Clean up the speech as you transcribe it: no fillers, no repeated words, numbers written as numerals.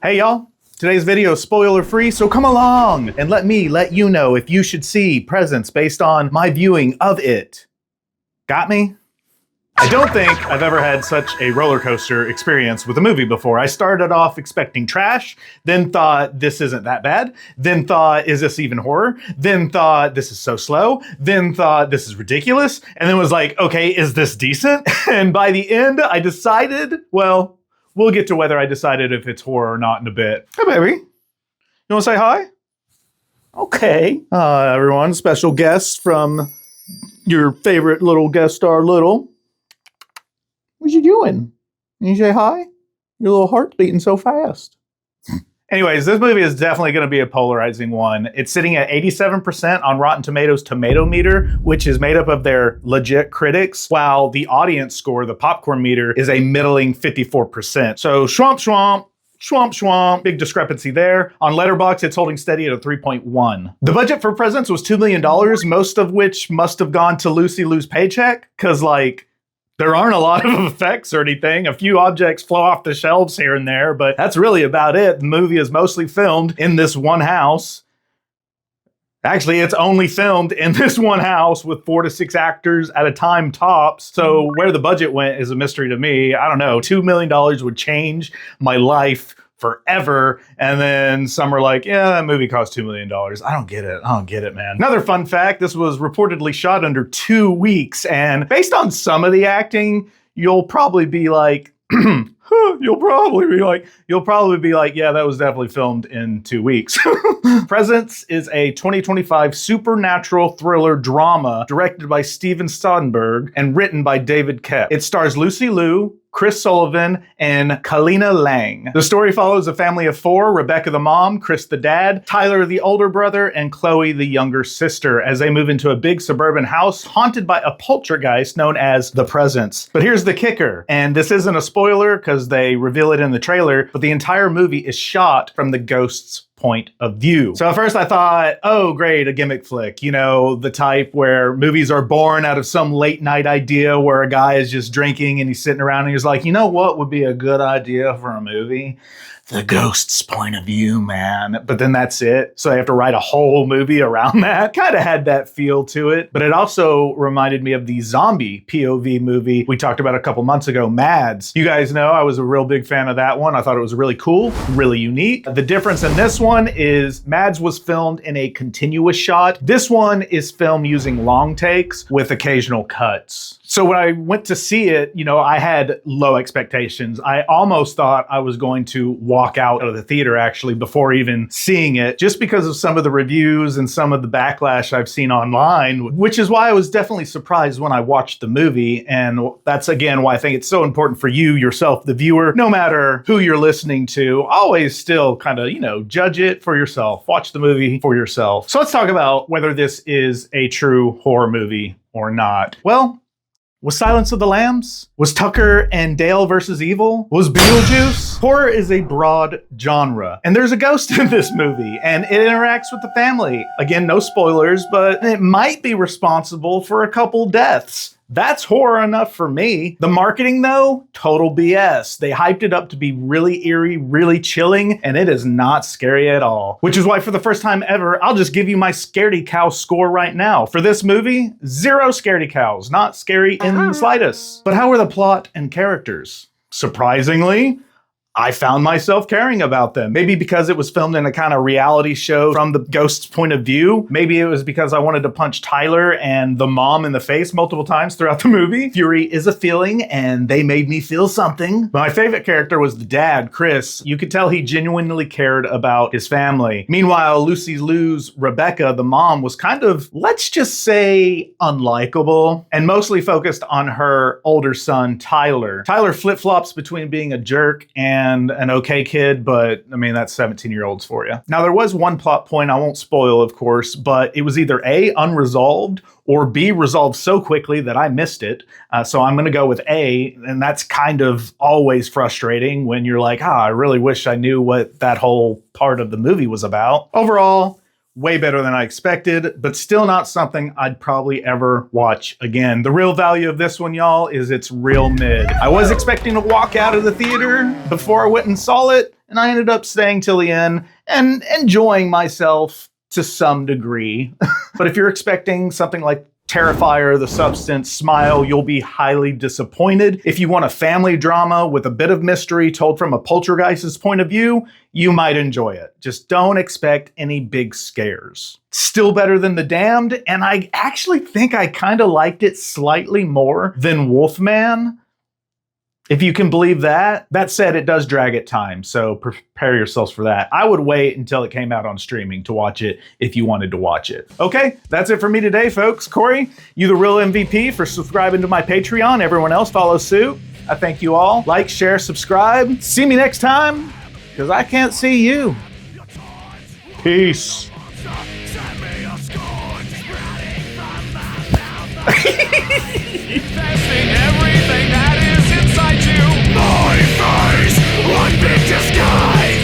Hey y'all, today's video is spoiler free, so come along and let me let you know if you should see Presents based on my viewing of it. Got me? I don't think I've ever had such a roller coaster experience with a movie before. I started off expecting trash, then thought this isn't that bad, then thought is this even horror, then thought this is so slow, then thought this is ridiculous, and then was like, okay, is this decent? And by the end I decided, well, we'll get to whether I decided if it's horror or not in a bit. Hey, baby. You want to say hi? Okay. Everyone, special guest from your favorite little guest star, Little. What you doing? You say hi? Your little heart's beating so fast. Anyways, this movie is definitely going to be a polarizing one. It's sitting at 87% on Rotten Tomatoes tomato meter, which is made up of their legit critics, while the audience score, the popcorn meter, is a middling 54%. So swamp, swamp, swamp, swamp. Big discrepancy there. On Letterboxd, it's holding steady at a 3.1. The budget for Presents was $2 million, most of which must have gone to Lucy Liu's paycheck, because there aren't a lot of effects or anything. A few objects flow off the shelves here and there, but that's really about it. The movie is mostly filmed in this one house. Actually, it's only filmed in this one house with 4 to 6 actors at a time tops. So where the budget went is a mystery to me. I don't know, $2 million would change my life forever. And then some are like, yeah, that movie cost $2 million. I don't get it, man. Another fun fact, this was reportedly shot under 2 weeks. And based on some of the acting, you'll probably be like, you'll probably be like, yeah, that was definitely filmed in 2 weeks. Presents is a 2025 supernatural thriller drama directed by Steven Soderbergh and written by David Koepp. It stars Lucy Liu, Chris Sullivan, and Kalina Lang. The story follows a family of 4, Rebecca the mom, Chris the dad, Tyler the older brother, and Chloe the younger sister, as they move into a big suburban house haunted by a poltergeist known as the Presence. But here's the kicker, and this isn't a spoiler because they reveal it in the trailer, but the entire movie is shot from the ghost's point of view. So at first I thought, oh great, a gimmick flick. You know, the type where movies are born out of some late night idea where a guy is just drinking and he's sitting around and he's like, you know what would be a good idea for a movie? The ghost's point of view, man. But then that's it. So they have to write a whole movie around that. Kind of had that feel to it. But it also reminded me of the zombie POV movie we talked about a couple months ago, Mads. You guys know I was a real big fan of that one. I thought it was really cool, really unique. The difference in this one is Mads was filmed in a continuous shot. This one is filmed using long takes with occasional cuts. So when I went to see it, you know, I had low expectations. I almost thought I was going to walk out of the theater actually before even seeing it, just because of some of the reviews and some of the backlash I've seen online, which is why I was definitely surprised when I watched the movie. And that's again why I think it's so important for you yourself, the viewer, no matter who you're listening to, always still kind of, you know, judge it for yourself, watch the movie for yourself. So let's talk about whether this is a true horror movie or not. Well, was Silence of the Lambs? Was Tucker and Dale versus Evil? Was Beetlejuice? Horror is a broad genre, and there's a ghost in this movie, and it interacts with the family. Again, no spoilers, but it might be responsible for a couple deaths. That's horror enough for me. The marketing though, total BS. They hyped it up to be really eerie, really chilling, and it is not scary at all. Which is why for the first time ever, I'll just give you my Scaredy Cal score right now. For this movie, 0 Scaredy Cows. Not scary in the slightest. But how are the plot and characters? Surprisingly, I found myself caring about them. Maybe because it was filmed in a kind of reality show from the ghost's point of view. Maybe it was because I wanted to punch Tyler and the mom in the face multiple times throughout the movie. Fury is a feeling, and they made me feel something. My favorite character was the dad, Chris. You could tell he genuinely cared about his family. Meanwhile, Lucy Liu's Rebecca, the mom, was kind of, let's just say, unlikable, and mostly focused on her older son, Tyler. Tyler flip-flops between being a jerk and an okay kid, but I mean, that's 17-year-olds for you. Now, there was one plot point, I won't spoil, of course, but it was either A, unresolved, or B, resolved so quickly that I missed it. So I'm gonna go with A, and that's kind of always frustrating when you're like, I really wish I knew what that whole part of the movie was about. Overall, way better than I expected, but still not something I'd probably ever watch again. The real value of this one, y'all, is it's real mid. I was expecting to walk out of the theater before I went and saw it, and I ended up staying till the end and enjoying myself to some degree. But if you're expecting something like Terrifier, The Substance, Smile, you'll be highly disappointed. If you want a family drama with a bit of mystery told from a poltergeist's point of view, you might enjoy it. Just don't expect any big scares. Still better than The Damned, and I actually think I kind of liked it slightly more than Wolfman, if you can believe that. That said, it does drag at times, so prepare yourselves for that. I would wait until it came out on streaming to watch it if you wanted to watch it. Okay, that's it for me today, folks. Corey, you the real MVP for subscribing to my Patreon. Everyone else follow suit. I thank you all. Like, share, subscribe. See me next time, because I can't see you. Peace. Testing everything that is inside you. My face, one big disguise.